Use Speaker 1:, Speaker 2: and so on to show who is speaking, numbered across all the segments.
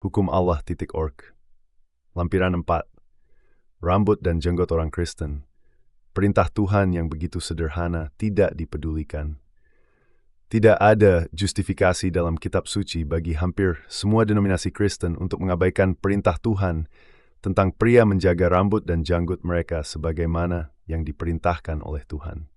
Speaker 1: hukumallah.org. Lampiran 4. Rambut dan jenggot orang Kristen. Perintah Tuhan yang begitu sederhana tidak dipedulikan. Tidak ada justifikasi dalam kitab suci bagi hampir semua denominasi Kristen untuk mengabaikan perintah Tuhan tentang pria menjaga rambut dan janggut mereka sebagaimana yang diperintahkan oleh Tuhan.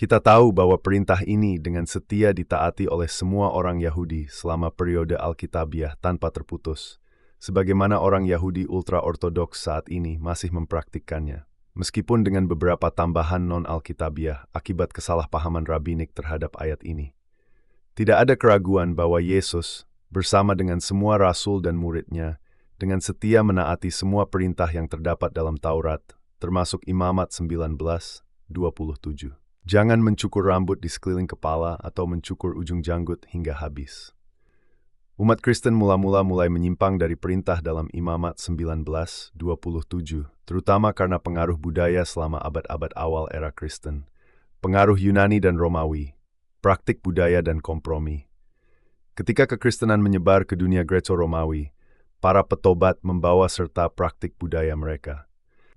Speaker 1: Kita tahu bahwa perintah ini dengan setia ditaati oleh semua orang Yahudi selama periode Alkitabiah tanpa terputus, sebagaimana orang Yahudi ultra-ortodoks saat ini masih mempraktikkannya, meskipun dengan beberapa tambahan non-Alkitabiah akibat kesalahpahaman rabbinik terhadap ayat ini. Tidak ada keraguan bahwa Yesus, bersama dengan semua rasul dan muridnya, dengan setia menaati semua perintah yang terdapat dalam Taurat, termasuk Imamat 19:27. Jangan mencukur rambut di sekeliling kepala atau mencukur ujung janggut hingga habis. Umat Kristen mula-mula mulai menyimpang dari perintah dalam Imamat 19:27, terutama karena pengaruh budaya selama abad-abad awal era Kristen, pengaruh Yunani dan Romawi, praktik budaya dan kompromi. Ketika kekristenan menyebar ke dunia Greco-Romawi, para petobat membawa serta praktik budaya mereka.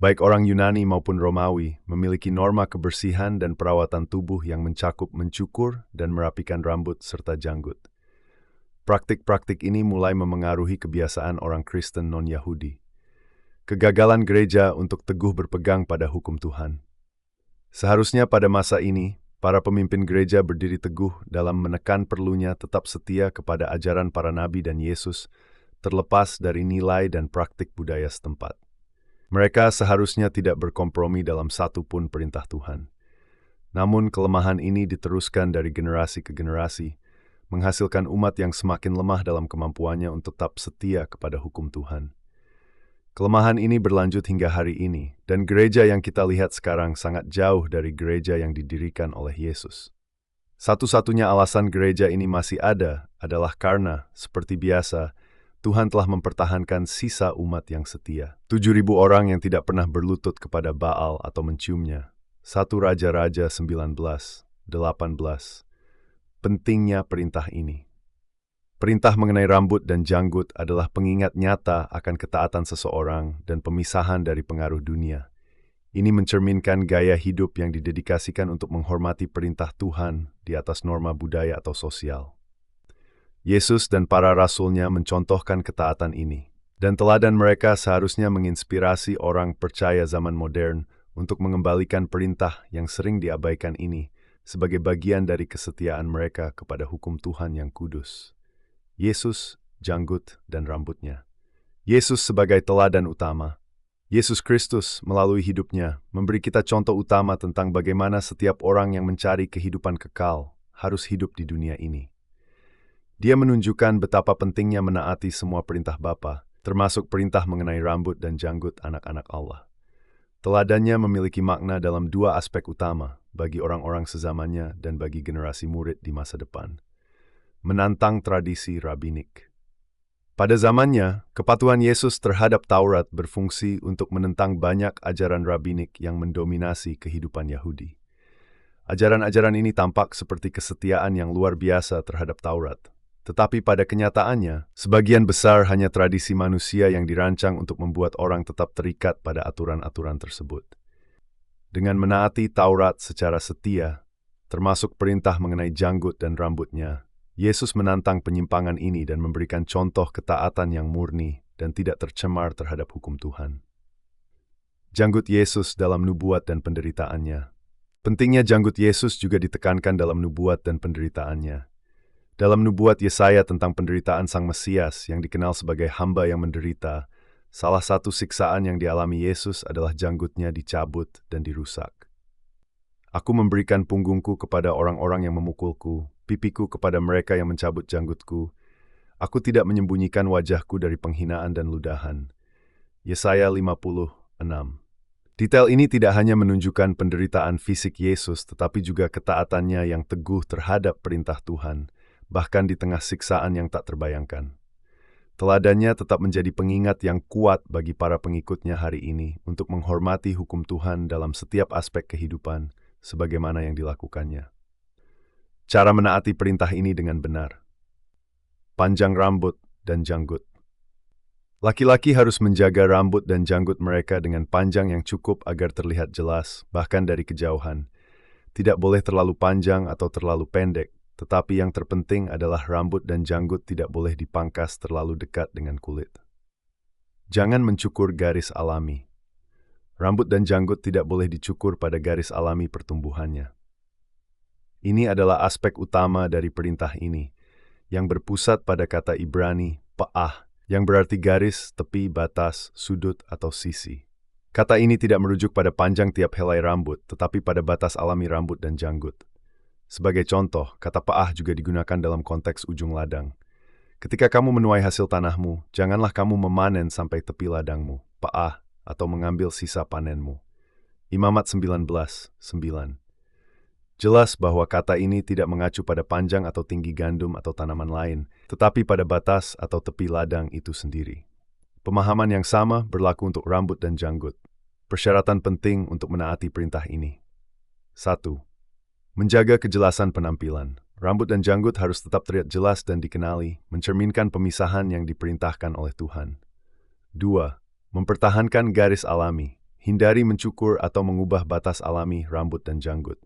Speaker 1: Baik orang Yunani maupun Romawi memiliki norma kebersihan dan perawatan tubuh yang mencakup mencukur dan merapikan rambut serta janggut. Praktik-praktik ini mulai memengaruhi kebiasaan orang Kristen non-Yahudi. Kegagalan gereja untuk teguh berpegang pada hukum Tuhan. Seharusnya pada masa ini, para pemimpin gereja berdiri teguh dalam menekan perlunya tetap setia kepada ajaran para nabi dan Yesus, terlepas dari nilai dan praktik budaya setempat. Mereka seharusnya tidak berkompromi dalam satu pun perintah Tuhan. Namun kelemahan ini diteruskan dari generasi ke generasi, menghasilkan umat yang semakin lemah dalam kemampuannya untuk tetap setia kepada hukum Tuhan. Kelemahan ini berlanjut hingga hari ini, dan gereja yang kita lihat sekarang sangat jauh dari gereja yang didirikan oleh Yesus. Satu-satunya alasan gereja ini masih ada adalah karena, seperti biasa, Tuhan telah mempertahankan sisa umat yang setia. 7.000 orang yang tidak pernah berlutut kepada Baal atau menciumnya. 1 Raja-Raja 19:18. Pentingnya perintah ini. Perintah mengenai rambut dan janggut adalah pengingat nyata akan ketaatan seseorang dan pemisahan dari pengaruh dunia. Ini mencerminkan gaya hidup yang didedikasikan untuk menghormati perintah Tuhan di atas norma budaya atau sosial. Yesus dan para rasulnya mencontohkan ketaatan ini, dan teladan mereka seharusnya menginspirasi orang percaya zaman modern untuk mengembalikan perintah yang sering diabaikan ini sebagai bagian dari kesetiaan mereka kepada hukum Tuhan yang kudus. Yesus, janggut, dan rambutnya. Yesus sebagai teladan utama. Yesus Kristus melalui hidupnya memberi kita contoh utama tentang bagaimana setiap orang yang mencari kehidupan kekal harus hidup di dunia ini. Dia menunjukkan betapa pentingnya menaati semua perintah Bapa, termasuk perintah mengenai rambut dan janggut anak-anak Allah. Teladannya memiliki makna dalam dua aspek utama bagi orang-orang sezamannya dan bagi generasi murid di masa depan. Menantang tradisi rabbinik. Pada zamannya, kepatuhan Yesus terhadap Taurat berfungsi untuk menentang banyak ajaran rabbinik yang mendominasi kehidupan Yahudi. Ajaran-ajaran ini tampak seperti kesetiaan yang luar biasa terhadap Taurat. Tetapi pada kenyataannya, sebagian besar hanya tradisi manusia yang dirancang untuk membuat orang tetap terikat pada aturan-aturan tersebut. Dengan menaati Taurat secara setia, termasuk perintah mengenai janggut dan rambutnya, Yesus menantang penyimpangan ini dan memberikan contoh ketaatan yang murni dan tidak tercemar terhadap hukum Tuhan. Janggut Yesus dalam nubuat dan penderitaannya. Pentingnya janggut Yesus juga ditekankan dalam nubuat dan penderitaannya. Dalam nubuat Yesaya tentang penderitaan Sang Mesias yang dikenal sebagai hamba yang menderita, salah satu siksaan yang dialami Yesus adalah janggutnya dicabut dan dirusak. Aku memberikan punggungku kepada orang-orang yang memukulku, pipiku kepada mereka yang mencabut janggutku. Aku tidak menyembunyikan wajahku dari penghinaan dan ludahan. Yesaya 56. Detail ini tidak hanya menunjukkan penderitaan fisik Yesus, tetapi juga ketaatannya yang teguh terhadap perintah Tuhan, bahkan di tengah siksaan yang tak terbayangkan. Teladannya tetap menjadi pengingat yang kuat bagi para pengikutnya hari ini untuk menghormati hukum Tuhan dalam setiap aspek kehidupan, sebagaimana yang dilakukannya. Cara menaati perintah ini dengan benar. Panjang rambut dan janggut. Laki-laki harus menjaga rambut dan janggut mereka dengan panjang yang cukup agar terlihat jelas, bahkan dari kejauhan. Tidak boleh terlalu panjang atau terlalu pendek, tetapi yang terpenting adalah rambut dan janggut tidak boleh dipangkas terlalu dekat dengan kulit. Jangan mencukur garis alami. Rambut dan janggut tidak boleh dicukur pada garis alami pertumbuhannya. Ini adalah aspek utama dari perintah ini, yang berpusat pada kata Ibrani, pa'ah, yang berarti garis, tepi, batas, sudut, atau sisi. Kata ini tidak merujuk pada panjang tiap helai rambut, tetapi pada batas alami rambut dan janggut. Sebagai contoh, kata pa'ah juga digunakan dalam konteks ujung ladang. Ketika kamu menuai hasil tanahmu, janganlah kamu memanen sampai tepi ladangmu, pa'ah, atau mengambil sisa panenmu. Imamat 19:9. Jelas bahwa kata ini tidak mengacu pada panjang atau tinggi gandum atau tanaman lain, tetapi pada batas atau tepi ladang itu sendiri. Pemahaman yang sama berlaku untuk rambut dan janggut. Persyaratan penting untuk menaati perintah ini. 1. Menjaga kejelasan penampilan. Rambut dan janggut harus tetap terlihat jelas dan dikenali, mencerminkan pemisahan yang diperintahkan oleh Tuhan. 2. Mempertahankan garis alami. Hindari mencukur atau mengubah batas alami rambut dan janggut.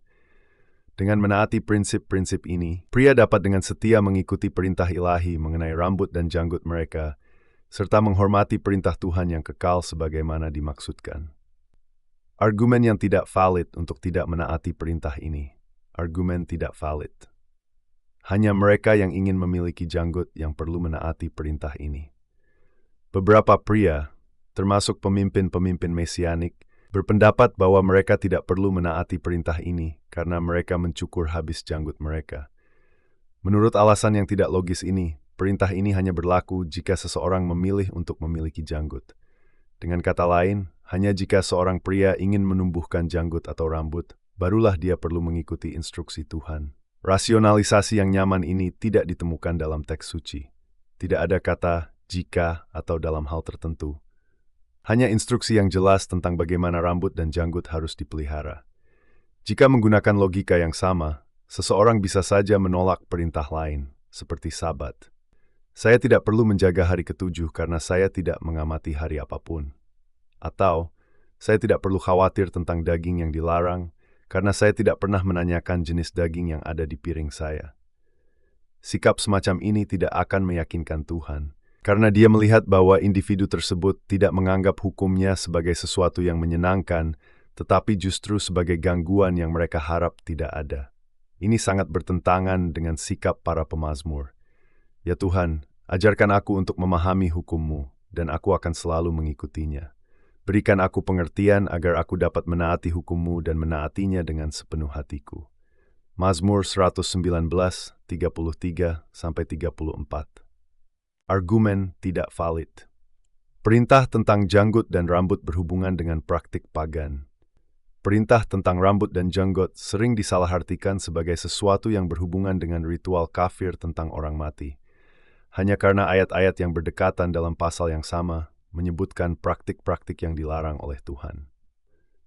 Speaker 1: Dengan menaati prinsip-prinsip ini, pria dapat dengan setia mengikuti perintah ilahi mengenai rambut dan janggut mereka, serta menghormati perintah Tuhan yang kekal sebagaimana dimaksudkan. Argumen yang tidak valid untuk tidak menaati perintah ini. Argumen tidak valid. Hanya mereka yang ingin memiliki janggut yang perlu menaati perintah ini. Beberapa pria, termasuk pemimpin-pemimpin mesianik, berpendapat bahwa mereka tidak perlu menaati perintah ini karena mereka mencukur habis janggut mereka. Menurut alasan yang tidak logis ini, perintah ini hanya berlaku jika seseorang memilih untuk memiliki janggut. Dengan kata lain, hanya jika seorang pria ingin menumbuhkan janggut atau rambut, barulah dia perlu mengikuti instruksi Tuhan. Rasionalisasi yang nyaman ini tidak ditemukan dalam teks suci. Tidak ada kata jika atau dalam hal tertentu. Hanya instruksi yang jelas tentang bagaimana rambut dan janggut harus dipelihara. Jika menggunakan logika yang sama, seseorang bisa saja menolak perintah lain, seperti Sabat. Saya tidak perlu menjaga hari ketujuh karena saya tidak mengamati hari apapun. Atau, saya tidak perlu khawatir tentang daging yang dilarang karena saya tidak pernah menanyakan jenis daging yang ada di piring saya. Sikap semacam ini tidak akan meyakinkan Tuhan. Karena dia melihat bahwa individu tersebut tidak menganggap hukumnya sebagai sesuatu yang menyenangkan, tetapi justru sebagai gangguan yang mereka harap tidak ada. Ini sangat bertentangan dengan sikap para pemazmur. Ya Tuhan, ajarkan aku untuk memahami hukum-Mu, dan aku akan selalu mengikutinya. Berikan aku pengertian agar aku dapat menaati hukum-Mu dan menaatinya dengan sepenuh hatiku. Mazmur 119:33-34. Argumen tidak valid. Perintah tentang janggut dan rambut berhubungan dengan praktik pagan. Perintah tentang rambut dan janggut sering disalahartikan sebagai sesuatu yang berhubungan dengan ritual kafir tentang orang mati. Hanya karena ayat-ayat yang berdekatan dalam pasal yang sama menyebutkan praktik-praktik yang dilarang oleh Tuhan.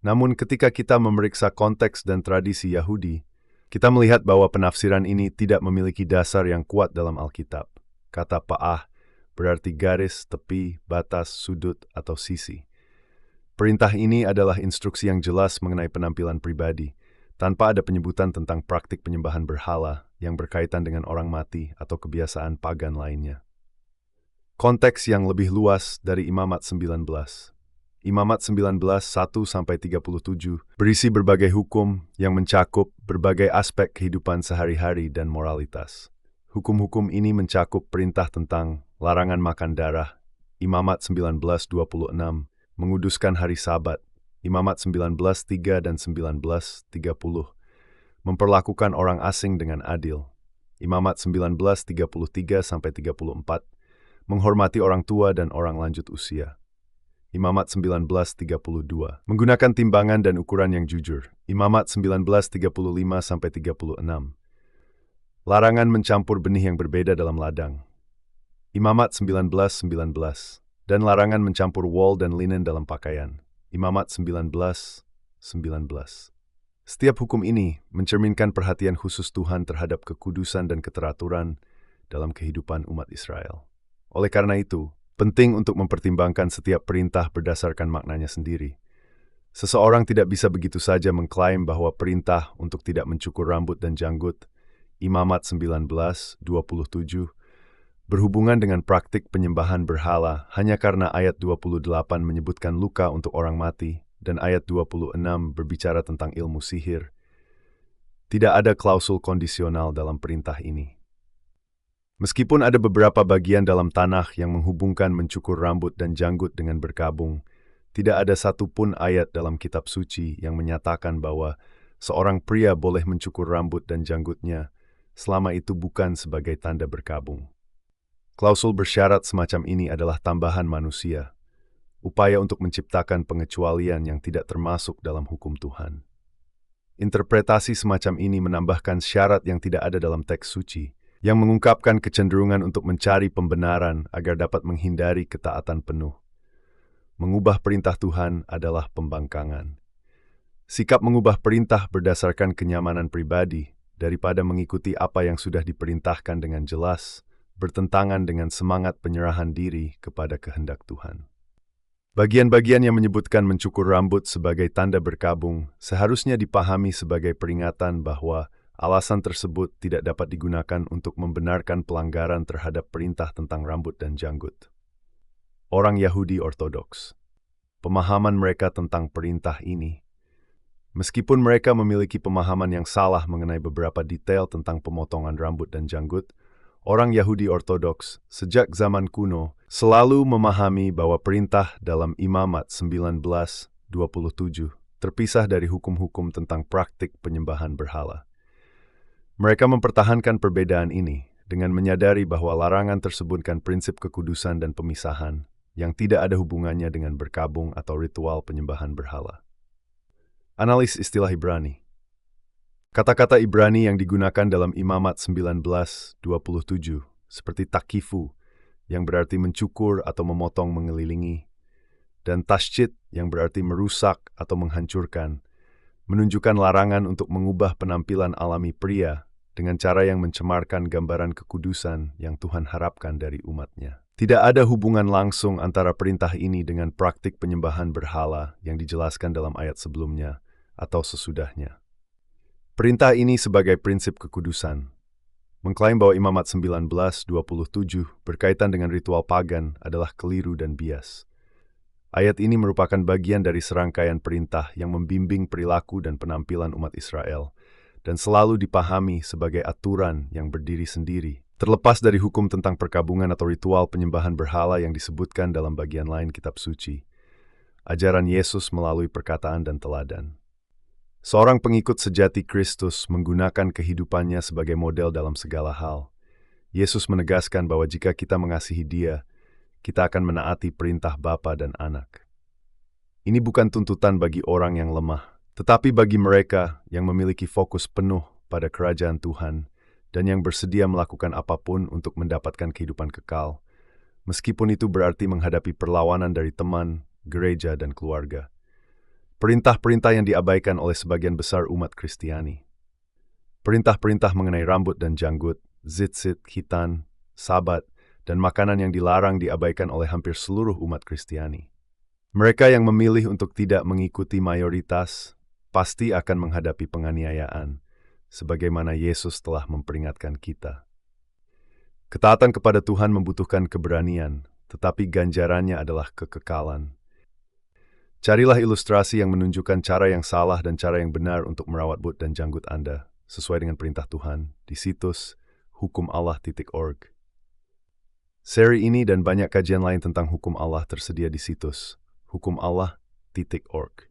Speaker 1: Namun ketika kita memeriksa konteks dan tradisi Yahudi, kita melihat bahwa penafsiran ini tidak memiliki dasar yang kuat dalam Alkitab. Kata pa'ah berarti garis, tepi, batas, sudut, atau sisi. Perintah ini adalah instruksi yang jelas mengenai penampilan pribadi, tanpa ada penyebutan tentang praktik penyembahan berhala yang berkaitan dengan orang mati atau kebiasaan pagan lainnya. Konteks yang lebih luas dari Imamat 19. Imamat 19:1-37 berisi berbagai hukum yang mencakup berbagai aspek kehidupan sehari-hari dan moralitas. Hukum-hukum ini mencakup perintah tentang larangan makan darah, Imamat 19:26, menguduskan hari Sabat, Imamat 19:3 dan 19:30, memperlakukan orang asing dengan adil, Imamat 19:33-34, menghormati orang tua dan orang lanjut usia, Imamat 19:32, menggunakan timbangan dan ukuran yang jujur, Imamat 19:35-36, larangan mencampur benih yang berbeda dalam ladang, Imamat 19:19, dan larangan mencampur wol dan linen dalam pakaian, Imamat 19:19. Setiap hukum ini mencerminkan perhatian khusus Tuhan terhadap kekudusan dan keteraturan dalam kehidupan umat Israel. Oleh karena itu, Penting untuk mempertimbangkan setiap perintah berdasarkan maknanya sendiri. Seseorang tidak bisa begitu saja mengklaim bahwa perintah untuk tidak mencukur rambut dan janggut, Imamat 19:27, berhubungan dengan praktik penyembahan berhala hanya karena ayat 28 menyebutkan luka untuk orang mati dan ayat 26 berbicara tentang ilmu sihir. Tidak ada klausul kondisional dalam perintah ini. Meskipun ada beberapa bagian dalam Tanakh yang menghubungkan mencukur rambut dan janggut dengan berkabung, tidak ada satupun ayat dalam kitab suci yang menyatakan bahwa seorang pria boleh mencukur rambut dan janggutnya selama itu bukan sebagai tanda berkabung. Klausul bersyarat semacam ini adalah tambahan manusia, upaya untuk menciptakan pengecualian yang tidak termasuk dalam hukum Tuhan. Interpretasi semacam ini menambahkan syarat yang tidak ada dalam teks suci, yang mengungkapkan kecenderungan untuk mencari pembenaran agar dapat menghindari ketaatan penuh. Mengubah perintah Tuhan adalah pembangkangan. Sikap mengubah perintah berdasarkan kenyamanan pribadi daripada mengikuti apa yang sudah diperintahkan dengan jelas, bertentangan dengan semangat penyerahan diri kepada kehendak Tuhan. Bagian-bagian yang menyebutkan mencukur rambut sebagai tanda berkabung seharusnya dipahami sebagai peringatan bahwa alasan tersebut tidak dapat digunakan untuk membenarkan pelanggaran terhadap perintah tentang rambut dan janggut. Orang Yahudi Ortodoks, pemahaman mereka tentang perintah ini, meskipun mereka memiliki pemahaman yang salah mengenai beberapa detail tentang pemotongan rambut dan janggut, orang Yahudi Ortodoks sejak zaman kuno selalu memahami bahwa perintah dalam Imamat 19:27 terpisah dari hukum-hukum tentang praktik penyembahan berhala. Mereka mempertahankan perbedaan ini dengan menyadari bahwa larangan tersebutkan prinsip kekudusan dan pemisahan yang tidak ada hubungannya dengan berkabung atau ritual penyembahan berhala. Analis istilah Ibrani. Kata-kata Ibrani yang digunakan dalam Imamat 19:27 seperti takifu yang berarti mencukur atau memotong mengelilingi, dan tashchit yang berarti merusak atau menghancurkan, menunjukkan larangan untuk mengubah penampilan alami pria dengan cara yang mencemarkan gambaran kekudusan yang Tuhan harapkan dari umatnya. Tidak ada hubungan langsung antara perintah ini dengan praktik penyembahan berhala yang dijelaskan dalam ayat sebelumnya atau sesudahnya. Perintah ini sebagai prinsip kekudusan mengklaim bahwa Imamat 19:27 berkaitan dengan ritual pagan adalah keliru dan bias. Ayat ini merupakan bagian dari serangkaian perintah yang membimbing perilaku dan penampilan umat Israel dan selalu dipahami sebagai aturan yang berdiri sendiri, terlepas dari hukum tentang perkabungan atau ritual penyembahan berhala yang disebutkan dalam bagian lain kitab suci. Ajaran Yesus melalui perkataan dan teladan. Seorang pengikut sejati Kristus menggunakan kehidupannya sebagai model dalam segala hal. Yesus menegaskan bahwa jika kita mengasihi Dia, kita akan menaati perintah Bapa dan Anak. Ini bukan tuntutan bagi orang yang lemah, tetapi bagi mereka yang memiliki fokus penuh pada kerajaan Tuhan dan yang bersedia melakukan apapun untuk mendapatkan kehidupan kekal, meskipun itu berarti menghadapi perlawanan dari teman, gereja, dan keluarga. Perintah-perintah yang diabaikan oleh sebagian besar umat Kristiani. Perintah-perintah mengenai rambut dan janggut, tzitzit, khitan, sabat, dan makanan yang dilarang diabaikan oleh hampir seluruh umat Kristiani. Mereka yang memilih untuk tidak mengikuti mayoritas pasti akan menghadapi penganiayaan, sebagaimana Yesus telah memperingatkan kita. Ketaatan kepada Tuhan membutuhkan keberanian, tetapi ganjarannya adalah kekekalan. Carilah ilustrasi yang menunjukkan cara yang salah dan cara yang benar untuk merawat rambut dan janggut Anda, sesuai dengan perintah Tuhan, di situs hukumallah.org. Seri ini dan banyak kajian lain tentang hukum Allah tersedia di situs hukumallah.org.